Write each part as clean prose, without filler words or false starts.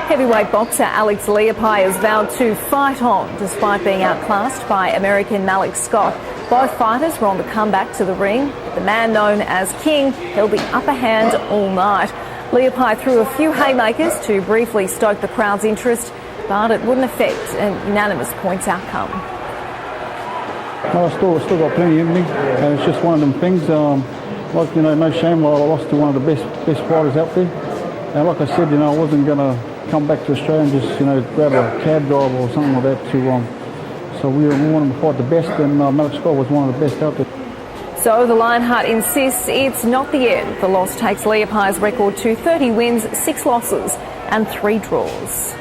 Heavyweight boxer Alex Leapai has vowed to fight on despite being outclassed by American Malik Scott. Both fighters were on the comeback to the ring. The man known as King held the upper hand all night. Leapai threw a few haymakers to briefly stoke the crowd's interest, but it wouldn't affect an unanimous points outcome. No, I still got plenty in me, and it's just one of them things. Like, no shame, I lost to one of the best fighters out there. And like I said, I wasn't going to come back to Australia and just, grab a cab driver or something like that to. So we wanted to fight the best, and Malik Scott was one of the best out there. So the Lionheart insists it's not the end. The loss takes Leapai's record to 30 wins, 6 losses and 3 draws.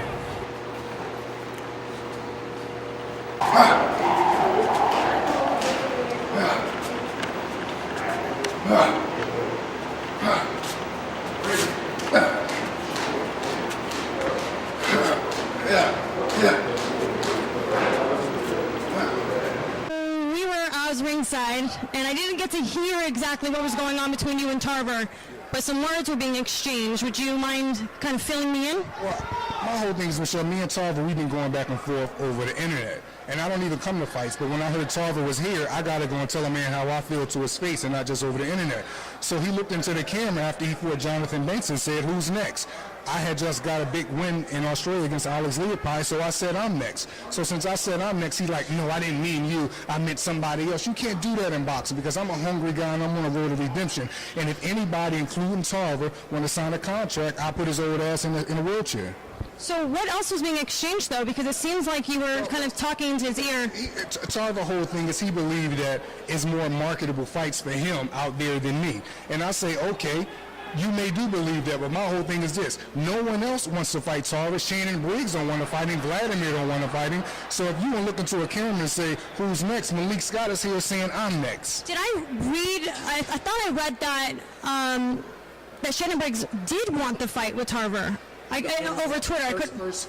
I was ringside, and I didn't get to hear exactly what was going on between you and Traver, but some words were being exchanged. Would you mind kind of filling me in? Well, my whole thing is, Michelle, me and Traver, we've been going back and forth over the internet. And I don't even come to fights, but when I heard Traver was here, I got to go and tell a man how I feel to his face and not just over the internet. So he looked into the camera after he fought Jonathan Banks and said, "Who's next?" I had just got a big win in Australia against Alex Leapai, so I said I'm next. So since I said I'm next, he's like, "No, I didn't mean you. I meant somebody else." You can't do that in boxing because I'm a hungry guy and I'm on a road to redemption. And if anybody, including Traver, want to sign a contract, I put his old ass in a wheelchair. So what else was being exchanged, though? Because it seems like you were kind of talking into his ear. Traver's whole thing is he believed that it's more marketable fights for him out there than me. And I say, okay, you may do believe that, but my whole thing is this. No one else wants to fight Traver. Shannon Briggs don't want to fight him. Vladimir don't want to fight him. So if you want to look into a camera and say, who's next? Malik Scott is here saying, I'm next. Did I read, I thought I read that, that Shannon Briggs did want the fight with Traver. Over Twitter,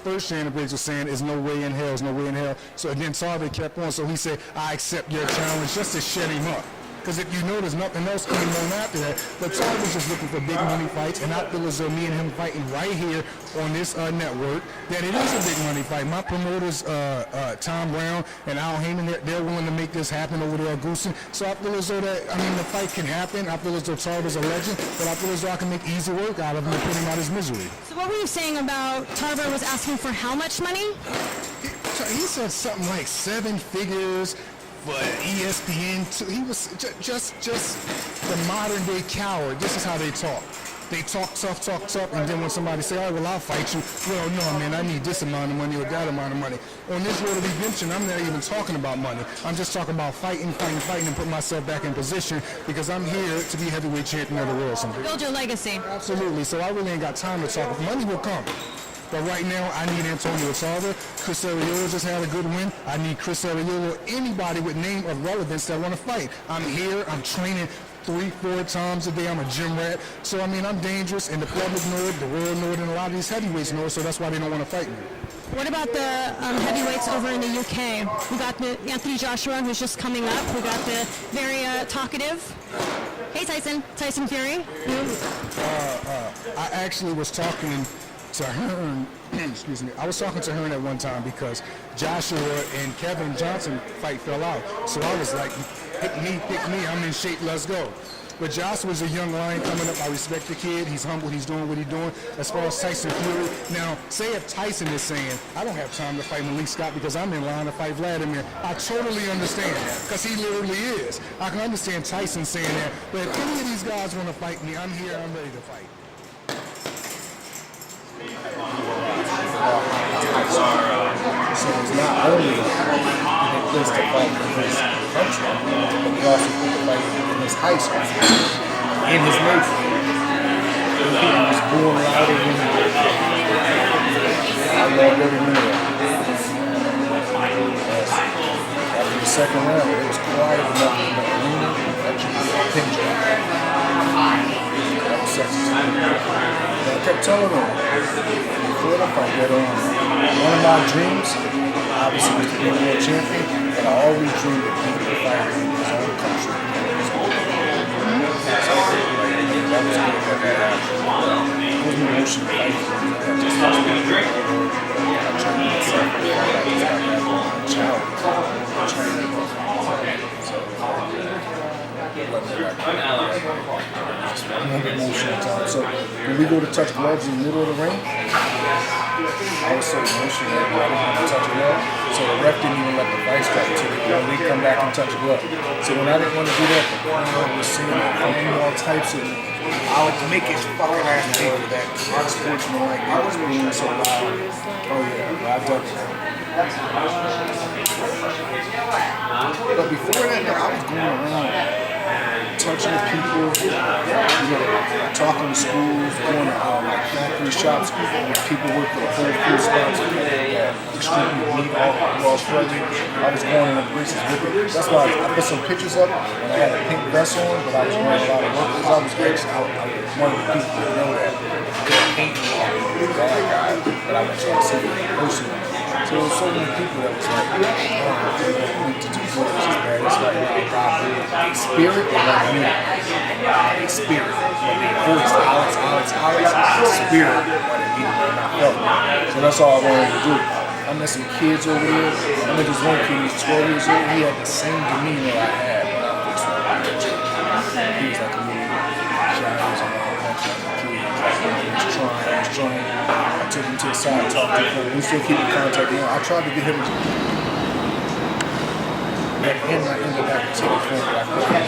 First Shannon Briggs was saying, "There's no way in hell, there's no way in hell." So then Traver kept on. So he said, "I accept your challenge," just to shut him up. Because if you notice, nothing else came on after that. But Traver's just looking for big money fights, and I feel as though me and him fighting right here on this network, that it is a big money fight. My promoters, Tom Brown and Al Heyman, they're willing to make this happen over there at Goosen. So I feel as though that, the fight can happen. I feel as though Traver's a legend, but I feel as though I can make easy work out of him and put him out his misery. So what were you saying about Traver was asking for how much money? He said something like 7 figures. But ESPN, he was just the modern day coward. This is how they talk. They talk tough, and then when somebody say, "All right, well, I'll fight you," well, no, man, I need this amount of money or that amount of money. On this road of redemption, I'm not even talking about money. I'm just talking about fighting, and put myself back in position because I'm here to be heavyweight champion of the world someday. Build your legacy. Absolutely. So I really ain't got time to talk. Money will come. But right now, I need Antonio Traver. Chris Arreola just had a good win. I need Chris Arreola, anybody with name of relevance that want to fight. I'm here. I'm training 3-4 times a day. I'm a gym rat. So, I'm dangerous, and the public know it, the world know it, and a lot of these heavyweights know it, so that's why they don't want to fight me. What about the heavyweights over in the UK? We got the Anthony Joshua, who's just coming up. We got the very talkative. Hey, Tyson Fury. I actually was talking to Hearn, excuse me, I was talking to Hearn at one time because Joshua and Kevin Johnson fight fell out. So I was like, pick me, I'm in shape, let's go. But Joshua's a young lion coming up. I respect the kid. He's humble. He's doing what he's doing. As far as Tyson Fury, now, say if Tyson is saying, I don't have time to fight Malik Scott because I'm in line to fight Vladimir, I totally understand because he literally is. I can understand Tyson saying that. But if any of these guys want to fight me, I'm here. I'm ready to fight. So it's not only in a place to fight in his country, but he also put the fight in his high school, in his neighborhood. He was born right in the I love every minute of it. After the second round, it was quiet enough in the arena that you could get a pin drop. That was sexy. And I kept telling him, before the fight, that one of my dreams, obviously, was to be a world champion, but I always dreamed of being a fighter in his own country. So, that was good. It was an emotional fight. when we go to touch gloves in the middle of the ring, I was so emotional that I didn't want to touch a glove. So the ref didn't even let the fight start until we come back and touch a glove. So when I didn't want to do that, the crowd was singing all types of. I would make his fucking ass pay for that. Our sportsman, like, it was being so loud. Oh yeah, well, I've done it. But before that, I was going around touching people, talking to schools, going to like factory shops where people work for the whole food spots that distribute meat all Australia. I was going in the places with it. That's why I put some pictures up and I had a pink vest on, but I was wearing a lot of work because I was actually I was one of the people that know that ain't the bad guy, but I went to see it personally. So there were so many people that was like, oh, we need to do good, it's just bad. It's like, a spirit or like me? A spirit. Like a voice, Alex, spirit. What it means, and I felt it. So that's all I wanted to do. I met some kids over there. I met this one kid, he was 12 years old. He had the same demeanor I had when I first started. He was like a little shy, he was a little punch like a kid. He was trying. I took him to the side, talked to him. We still keep in contact now. I tried to get him to. And I ended up taking for him, but I couldn't.